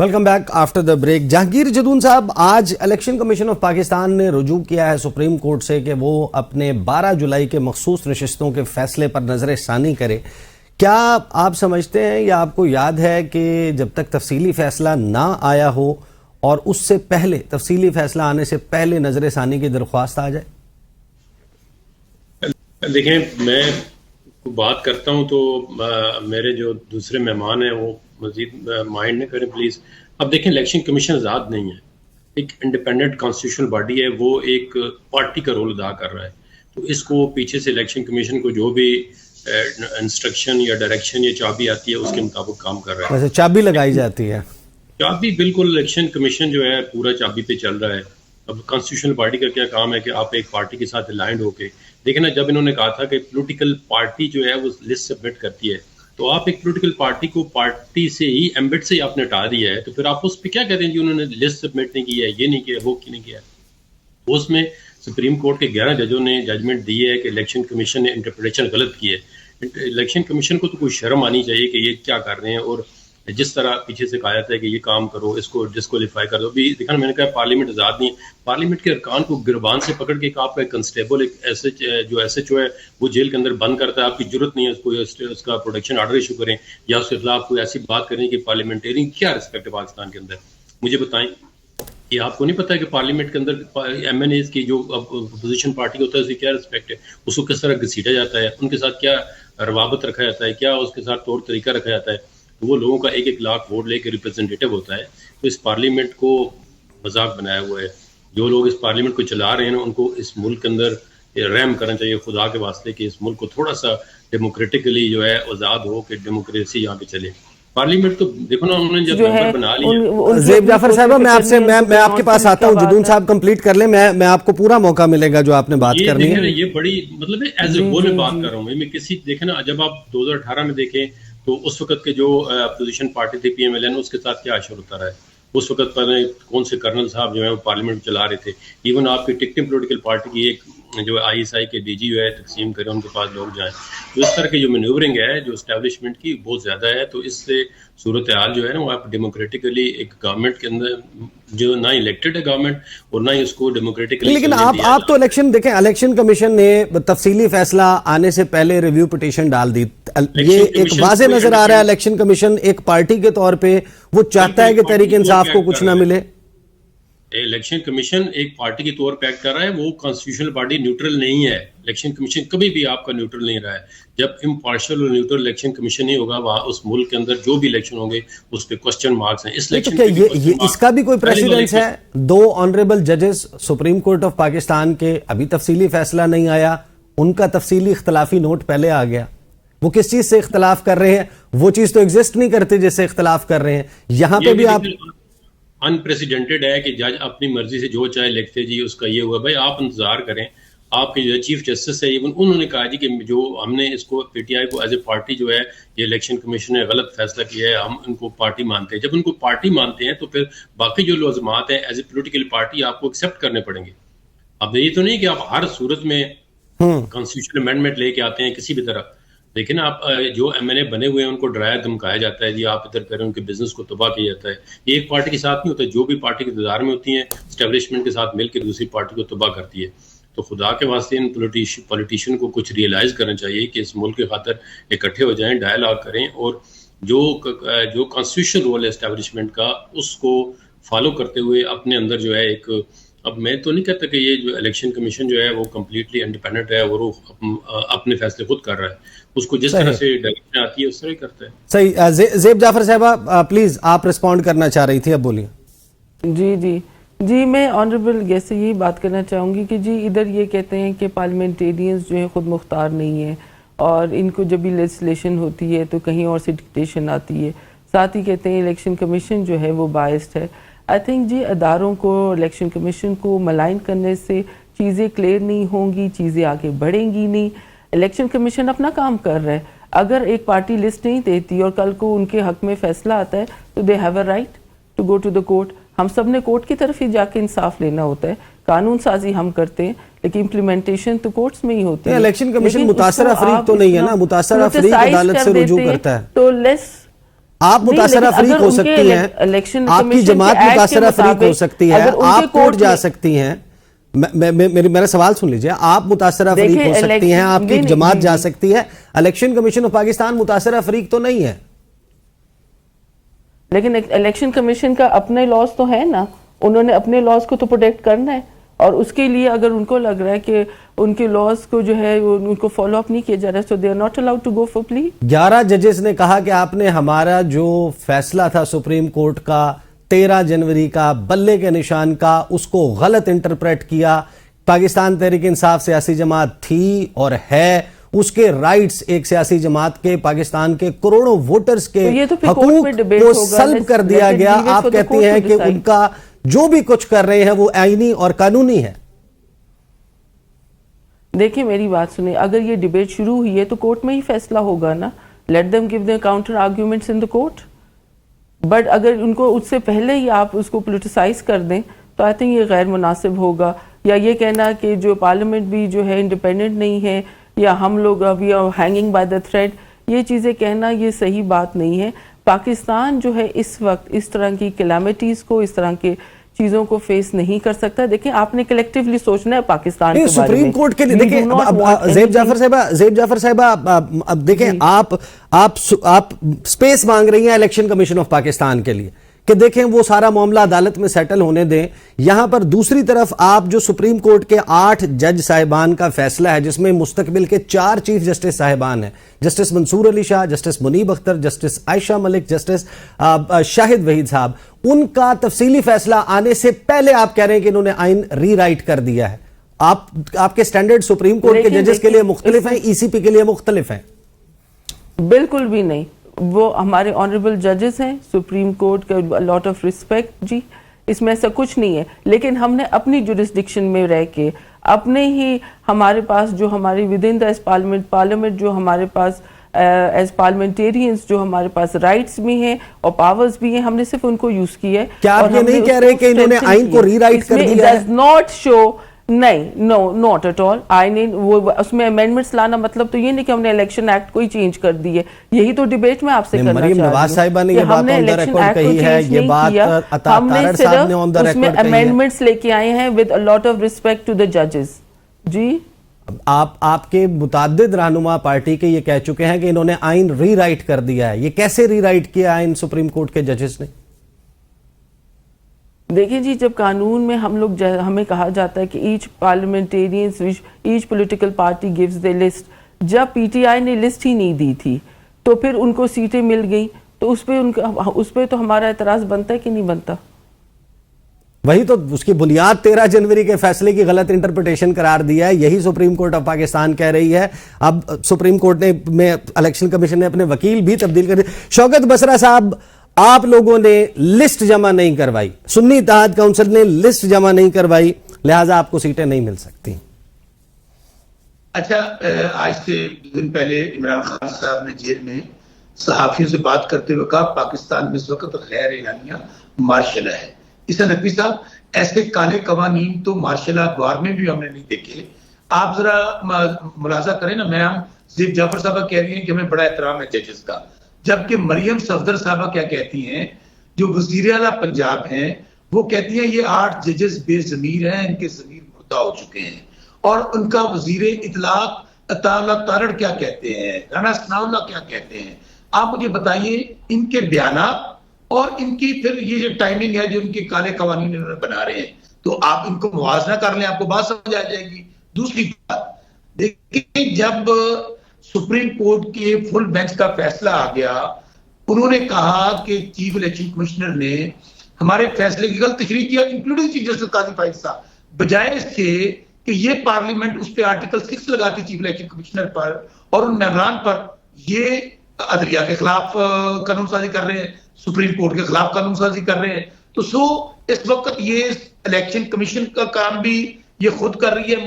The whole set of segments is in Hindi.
Welcome back after the break. Jahangir Jadoon साहब, आज इलेक्शन कमीशन ऑफ पाकिस्तान ने रुजू किया है सुप्रीम कोर्ट से कि वो अपने 12 जुलाई के मखसूस नशिस्तों के फैसले पर नजर सानी करे। क्या आप समझते हैं या आपको याद है कि जब तक तफसीली फैसला ना आया हो और उससे पहले, तफसीली फैसला आने से पहले नजर सानी की दरख्वास्त आ जाए? देखें, मैं बात करता हूं तो मेरे जो दूसरे मेहमान हैं वो मजीद माइंड न करें प्लीज। अब देखें, इलेक्शन कमीशन आज़ाद नहीं है, एक इंडिपेंडेंट कॉन्स्टिट्यूशनल बॉडी है, वो एक पार्टी का रोल अदा कर रहा है। तो इसको पीछे से इलेक्शन कमीशन को जो भी इंस्ट्रक्शन या डायरेक्शन या चाबी आती है उसके मुताबिक काम कर रहा है। वैसे चाबी लगाई जाती है, चाबी बिल्कुल इलेक्शन कमीशन जो है पूरा चाबी पे चल रहा है। अब कॉन्स्टिट्यूशनल पार्टी का क्या काम है कि आप एक पार्टी के साथ अलाइंड होके देखें ना, जब इन्होंने कहा था कि पॉलिटिकल पार्टी जो है वो लिस्ट सबमिट करती है, तो आप एक पॉलिटिकल पार्टी को पार्टी से ही एम्बेड से ही आपने हटा दिया है, तो फिर आप उस पर क्या करें जी उन्होंने लिस्ट सबमिट नहीं की है, ये नहीं किया, वो क्यों नहीं किया। उसमें सुप्रीम कोर्ट के 11 जजों ने जजमेंट दी है कि इलेक्शन कमीशन ने इंटरप्रिटेशन गलत की है। इलेक्शन कमीशन को तो कोई शर्म आनी चाहिए कि ये क्या कर रहे हैं। और जिस तरह पीछे से कहा जाता है कि ये काम करो, इसको डिस्क्वालीफाई कर दो। अभी देखा मैंने कहा पार्लियामेंट आज़ाद नहीं है, पार्लियामेंट के अरकान को गिरबान से पकड़ के आपका कंस्टेबल एक एसएचओ है वो जेल के अंदर बंद करता है, आपकी जरूरत नहीं है उसको उसका प्रोटेक्शन ऑर्डर इशू करें या उसके खिलाफ कोई ऐसी बात करें कि पार्लियामेंटेरियन क्या रिस्पेक्ट है पाकिस्तान के अंदर। मुझे बताएं, ये आपको नहीं पता है कि पार्लियामेंट के अंदर एमएनएज की जो अपोजिशन पार्टी होता है उसकी क्या रिस्पेक्ट है, उसको किस तरह घसीटा जाता है, उनके साथ क्या रवाबत रखा जाता है, क्या उसके साथ तौर तरीका रखा जाता है। वो लोगों का 1-1 लाख वोट लेके रिप्रेजेंटेटिव होता है। तो इस पार्लियामेंट को मजाक बनाया हुआ है। जो लोग इस पार्लियामेंट को चला रहे हैं उनको इस मुल्क के अंदर रहम करना चाहिए खुदा के वास्ते कि इस मुल्क को थोड़ा सा डेमोक्रेटिकली जो है आज़ाद हो कि डेमोक्रेसी यहाँ पे चले। पार्लियामेंट तो देखो ना, उन्होंने जब मेंबर बना लिया। ज़ेब जाफर साहब, मैं आपके पास आता हूँ, जदून साहब कंप्लीट कर ले, मैं आपको पूरा मौका मिलेगा जो आपने बात करनी है। ये बड़ी मतलब एज ए होल में बात कर रहा हूँ मैं किसी देखे ना, जब आप 2018 में देखें तो उस वक्त के जो अपोजिशन पार्टी थी पीएमएलएन, उसके साथ क्या अशर होता रहा है। उस वक्त पर कौन से कर्नल साहब जो है वो पार्लियामेंट चला रहे थे। इवन आपकी टिकटिंग पॉलिटिकल पार्टी की एक जो आईएसआई के डीजी जो है तकसीम करें, उनके पास लोग जाएं। तो इस तरह की जो मैन्यूवरिंग है जो एस्टेब्लिशमेंट की बहुत ज्यादा है। तो इससे सूरत हाल जो है ना वो आप डेमोक्रेटिकली एक गवर्नमेंट के अंदर जो ना इलेक्टेड है गवर्नमेंट और ना ही उसको डेमोक्रेटिकली। लेकिन आप तो इलेक्शन देखें, इलेक्शन कमीशन ने तफसीली फैसला आने से पहले रिव्यू पिटीशन डाल दी। ये एक वाज़े नजर आ रहा है इलेक्शन कमीशन एक पार्टी के तौर पे वो चाहता है कि तहरीक इंसाफ को कुछ ना मिले। इलेक्शन कमीशन एक पार्टी के तौर पे एक्ट कर रहा है, वो कॉन्स्टिट्यूशनल बॉडी न्यूट्रल नहीं है। इलेक्शन कमीशन कभी भी आपका न्यूट्रल नहीं रहा है। जब इम्पार्शियल और न्यूट्रल इलेक्शन कमीशन नहीं होगा, वहाँ उस मुल्क के अंदर जो भी इलेक्शन होंगे उस पर क्वेश्चन मार्क्स हैं। इस इलेक्शन तो ये इसका भी कोई प्रेसिडेंस है? 2 ऑनरेबल जजेस सुप्रीम कोर्ट ऑफ पाकिस्तान के, अभी तफसीली फैसला नहीं आया, उनका तफसीली इख्तलाफी नोट पहले आ गया। वो किस चीज से इख्तलाफ कर रहे हैं? वो चीज तो एग्जिस्ट नहीं करती जिससे इख्तलाफ कर रहे हैं। यहाँ पे भी आप अनप्रेसिडेंटेड है कि जज अपनी मर्जी से जो चाहे लिखते जी उसका ये हुआ। भाई आप इंतजार करें, आपके जो चीफ जस्टिस है इवन उन्होंने कहा जी कि जो हमने इसको पीटीआई को एज ए पार्टी जो है ये इलेक्शन कमीशन ने गलत फैसला किया है, हम उनको पार्टी मानते हैं। जब उनको पार्टी मानते हैं तो फिर बाकी जो लवाजमात हैं एज ए पोलिटिकल पार्टी आपको एक्सेप्ट करने पड़ेंगे। अब ये तो नहीं कि आप हर सूरत में कॉन्स्टिट्यूशन अमेंडमेंट लेके आते हैं किसी भी तरह। लेकिन आप जो एमएनए बने हुए हैं उनको डराया धमकाया जाता है जी आप इधर करें, उनके बिजनेस को तबाह किया जाता है। ये एक पार्टी के साथ नहीं होता, जो भी पार्टी के इंतजार में होती है स्टैब्लिशमेंट के साथ मिलकर दूसरी पार्टी को तबाह करती है। तो खुदा के वास्ते इन पॉलिटिशियन को कुछ रियलाइज करना चाहिए कि इस मुल्क के खातर इकट्ठे हो जाएं, डायलॉग करें और जो कॉन्स्टिट्यूशन रोल है एस्टैब्लिशमेंट का उसको फॉलो करते हुए अपने अंदर जो है एक, अब मैं तो नहीं कहता कि ये जो इलेक्शन कमीशन जो है वो कम्प्लीटली इंडिपेंडेंट है और वो अपने फैसले खुद कर रहा है, उसको जिस तरह से डायरेक्शन आती है उस तरह ही करता है। सही। ज़ेब जाफर साहबा प्लीज, आप रिस्पॉन्ड करना चाह रही थी, अब बोलिए। जी मैं ऑनरेबल गेस्ट से यही बात करना चाहूँगी कि जी इधर ये कहते हैं कि पार्लियामेंटेरियंस जो है खुद मुख्तार नहीं है और इनको जब भी लेजिस्लेशन होती है तो कहीं और से डिक्टेशन आती है। साथ ही कहते हैं इलेक्शन कमीशन जो है वो बायस्ड है। आई थिंक जी अदारों को, इलेक्शन कमीशन को मलाइन करने से चीज़ें क्लियर नहीं होंगी, चीज़ें आगे बढ़ेंगी नहीं। इलेक्शन कमीशन अपना काम कर रहा है। अगर एक पार्टी लिस्ट नहीं देती और कल को उनके हक में फैसला आता है तो they have a right to go to the court. हम सब ने कोर्ट की तरफ ही जाके इंसाफ लेना होता है। कानून साजी हम करते हैं लेकिन इम्प्लीमेंटेशन तो कोर्ट्स में ही होती है। इलेक्शन कमीशन मुतासरा फरीक तो नहीं है ना, मुतासरा फरीक अदालत से रुजू करता है। तो लेस आप मुतासरा लेकिन फरीक अगर हो उनके सकती हैं, इलेक्शन आपकी कमीशन जमात के एक्ट के मुतासरा फरीक हो मुताबिक सकती है, अगर उनके आप कोर्ट कोर्ट जा में- सकती हैं। मेरा सवाल सुन लीजिए, आप मुतासरा फरीक देखिए, हो सकती हैं, इलेक्शन- आपकी नहीं, जमात जी, जा जी। सकती है, इलेक्शन कमीशन ऑफ पाकिस्तान मुतासरा फरीक तो नहीं है। लेकिन इलेक्शन कमीशन का अपने लॉज तो है ना, उन्होंने अपने लॉज को तो प्रोटेक्ट करना है, और उसके लिए अगर उनको लग रहा है कि उनके लॉज को जो है उनको फॉलो अप नहीं किया जा रहा, so they are not allowed to go for plea. 11 जजेस ने कहा कि आपने हमारा जो फैसला था सुप्रीम कोर्ट का 13 जनवरी का बल्ले के निशान का, उसको गलत इंटरप्रेट किया। पाकिस्तान तहरीक इंसाफ सियासी जमात थी और है, उसके राइट्स एक सियासी जमात के, पाकिस्तान के करोड़ों वोटर्स के तो ये तो फिर कोर्ट में हकूक डिबेट को होगा, सल्ब कर दिया let it गया। leave it आप for the कहती court हैं to कि decide. उनका जो भी कुछ कर रहे हैं वो आईनी और कानूनी है। देखिए मेरी बात सुनिए, अगर ये डिबेट शुरू हुई है तो कोर्ट में ही फैसला होगा ना, let them give their counter arguments in the court. But अगर उनको उससे पहले ही आप उसको पोलिटिसाइज कर दें तो आई थिंक ये गैर मुनासिब होगा। या ये कहना कि जो पार्लियामेंट भी जो है इंडिपेंडेंट नहीं है, या हम लोग अभी हैंगिंग बाय द थ्रेड, ये चीज़ें कहना ये सही बात नहीं है। पाकिस्तान जो है इस वक्त इस तरह की कैलामिटीज़ को, इस तरह के चीज़ों को फेस नहीं कर सकता। देखिए आपने कलेक्टिवली सोचना है पाकिस्तान के बारे में। सुप्रीम कोर्ट के लिए We देखिए, do not want ज़ेब anything- Jafar साहिबा, अब देखें, आप स्पेस मांग रही हैं इलेक्शन कमीशन ऑफ पाकिस्तान के लिए कि देखें वो सारा मामला अदालत में सेटल होने दें। यहां पर दूसरी तरफ आप जो सुप्रीम कोर्ट के 8 जज साहिबान का फैसला है, जिसमें मुस्तकबिल के 4 चीफ जस्टिस साहिबान हैं, justice Mansoor Ali Shah, justice Munib Akhtar, justice Ayesha Malik, justice Shahid Waheed साहब, उनका तफसीली फैसला आने से पहले आप कह रहे हैं कि इन्होंने आइन रीराइट कर दिया है। आपके स्टैंडर्ड सुप्रीम कोर्ट के जजेस के लिए मुख्तलिफ हैं, ईसीपी के लिए मुख्तलिफ हैं? बिल्कुल भी नहीं, वो हमारे ऑनरेबल जजेस हैं, सुप्रीम कोर्ट का लॉट ऑफ रिस्पेक्ट जी, इसमें ऐसा कुछ नहीं है। लेकिन हमने अपनी जुरिस्डिक्शन में रह के अपने ही, हमारे पास जो हमारी विद इन द पार्लियामेंट जो हमारे पास एज पार्लियामेंटेरियंस जो हमारे पास राइट्स भी हैं और पावर्स भी हैं, हमने सिर्फ उनको यूज किया है। क्या आप ये नहीं कह रहे कि इन्होंने आइन को रीराइट कर दिया है? डज नॉट शो, नहीं, नो, नॉट एट ऑल। आइन वो उसमें अमेंडमेंट्स लाना मतलब तो ये नहीं कि हमने इलेक्शन एक्ट को ही चेंज कर दी है। यही तो डिबेट में आपसे करना मरीम चाह रही नवाज हूँ साहिबा ने कि ये बात हमने on the election record act को कही है, change ये नहीं बात किया। अता हमने तारड़ साहब ने ऑन द सिर्फ उसमें रिकॉर्ड कही है। अमेंडमेंट्स लेके आए हैं with a lot of respect to the जजेस जी। आपके मुताद्दिद रहनुमा पार्टी के ये कह चुके हैं कि इन्होंने आइन रीराइट कर दिया है। ये कैसे रीराइट किया आइन सुप्रीम कोर्ट के जजेस ने? देखिए जी, जब कानून में हम लोग हमें कहा जाता है कि each parliamentarians, each political party gives the list, जब पीटीआई ने लिस्ट ही नहीं दी थी तो फिर उनको सीटें मिल गई, तो उस पर तो हमारा एतराज बनता है कि नहीं बनता? वही तो उसकी बुनियाद 13 जनवरी के फैसले की गलत इंटरप्रिटेशन करार दिया है। यही सुप्रीम कोर्ट ऑफ पाकिस्तान कह रही है। अब सुप्रीम कोर्ट ने में इलेक्शन कमीशन ने अपने वकील भी तब्दील कर दिए। शौकत बसरा साहब, आप लोगों ने लिस्ट जमा नहीं करवाई, सुन्नी इत्तेहाद काउंसिल ने लिस्ट जमा नहीं करवाई, लिहाजा आपको सीटें नहीं मिल सकती। अच्छा, आज से दिन पहले इमरान खान साहब ने जेल में सहाफियों से बात करते हुए कहा पाकिस्तान में इस वक्त गैर एलानिया मार्शल है। इसे नकवी साहब, ऐसे काले कवानीन तो मार्शल अखबार में भी हमने नहीं देखे। आप जरा मुलाजा करें ना, मैम ज़ेब जाफर साहबा कह रही हैं कि हमें बड़ा एहतराम है जजेस का, जबकि मरियम सफदर साहबा क्या कहती हैं, जो वज़ीर आला पंजाब हैं, वो कहती हैं ये 8 जजेस बेज़मीर हैं, इनके ज़मीर मुर्दा हो चुके हैं। और उनका वज़ीर इतलाक अता तारड़ क्या कहते हैं, राना सनाउल्लाह क्या कहते हैं। आप मुझे बताइए इनके बयानात और इनकी फिर ये जो टाइमिंग है जो इनके काले कवानीन बना रहे हैं, तो आप इनको मुवाजना कर लें, आपको बात समझ आ जाएगी। दूसरी बात देखिए, जब सुप्रीम कोर्ट के फुल बेंच का फैसला आ गया, उन्होंने कहा कि चीफ इलेक्शन कमिश्नर ने हमारे फैसले की गलत तशरीह किया, इंक्लूडिंग चीफ जस्टिस काजी फाइज साहब, बजाय इसके कि ये पार्लियामेंट उस पर आर्टिकल 6 लगाती चीफ इलेक्शन कमिश्नर पर और उन मेंबरान पर, ये अदलिया के खिलाफ कानून साजी कर रहे हैं, सुप्रीम कोर्ट के खिलाफ कानून साजी कर रहे हैं। तो इस वक्त ये इलेक्शन कमीशन का काम भी ये खुद कर रही है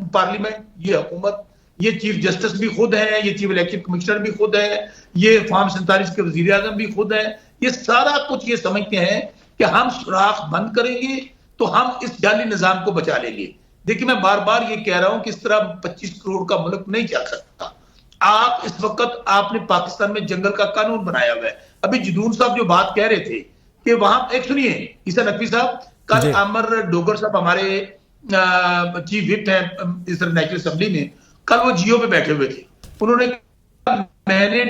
पार्लियामेंट, ये हुकूमत, ये चीफ जस्टिस भी खुद है, ये चीफ इलेक्शन कमिश्नर भी खुद है, ये फॉर्म 47 के वजीर आजम भी खुद है। ये सारा कुछ ये समझते हैं कि हम सुराख बंद करेंगे तो हम इस जाली निजाम को बचा लेंगे। देखिए, मैं बार बार ये कह रहा हूं कि इस तरह 25 करोड़ का मुल्क नहीं चल सकता। आप इस वक्त आपने पाकिस्तान में जंगल का कानून बनाया हुआ है, अभी जदून साहब जो बात कह रहे थे कि वहां एक सुनिए ईसा नकवी साहब, जी। कल अमर डोगर साहब हमारे चीफ विप हैं इस नेशनल असेंबली में, कल वो जियो पे बैठे हुए थे। उन्होंने मैंने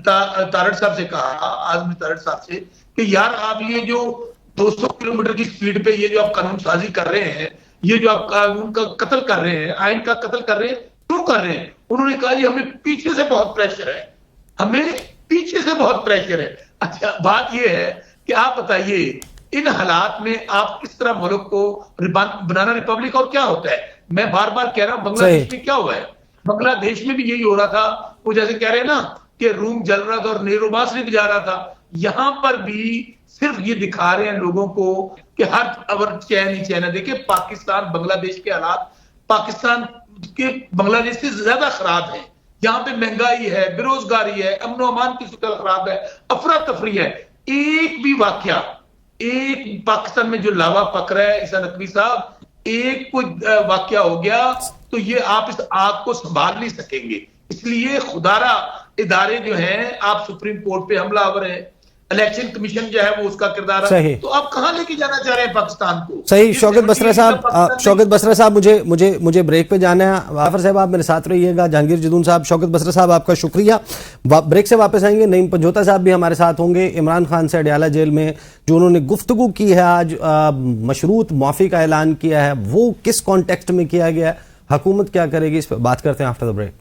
तारड़ साहब से कहा, आजमी तारड़ साहब से, कि यार आप ये जो 200 किलोमीटर की स्पीड पे ये जो आप कानून साजी कर रहे हैं, ये जो आप कानून का कत्ल कर रहे हैं, आइन का कत्ल कर रहे हैं, क्यों कर रहे हैं? उन्होंने कहा जी हमें पीछे से बहुत प्रेशर है, हमें पीछे से बहुत प्रेशर है। अच्छा बात ये है कि आप बताइए इन हालात में आप किस तरह मुल्क को बनाना रिपब्लिक, और क्या होता है? मैं बार बार कह रहा हूं बांग्लादेश में क्या हुआ है, बांग्लादेश में भी यही हो रहा था। वो जैसे कह रहे हैं ना कि रूम जल रहा था और नेहरू बांसुरी बजा रहा था, यहां पर भी सिर्फ ये दिखा रहे हैं लोगों को कि हर अवर चैन ही चैन है। देखिए पाकिस्तान बांग्लादेश के हालात पाकिस्तान के बांग्लादेश से ज्यादा खराब है। यहाँ पे महंगाई है, बेरोजगारी है, अमन अमान की शक्ल खराब है, अफरा तफरी है। एक भी वाकया, एक पाकिस्तान में जो लावा पक रहा है ईसा नकवी साहब, एक कोई वाकया हो गया तो ये आप इस आग को संभाल नहीं सकेंगे। इसलिए खुदारा इदारे जो हैं, आप सुप्रीम कोर्ट पे हमलावर है, इलेक्शन कमीशन जो है वो उसका किरदार है, तो आप कहां लेके जाना चाह रहे हैं पाकिस्तान को? सही। शौकत बसरा साहब, मुझे ब्रेक पे जाना है। वाफर साहब आप मेरे साथ रहिएगा, जहांगीर जदून साहब, शौकत बसरा साहब आपका शुक्रिया। ब्रेक से वापस आएंगे, नईम पंजोता साहब भी हमारे साथ होंगे। इमरान खान से अडयाला जेल में जो उन्होंने गुफ्तगू की है आज, मशरूत माफी का ऐलान किया है, वो किस कॉन्टेक्स्ट में किया गया है, हुकूमत क्या करेगी, इस पर बात करते हैं आफ्टर द ब्रेक।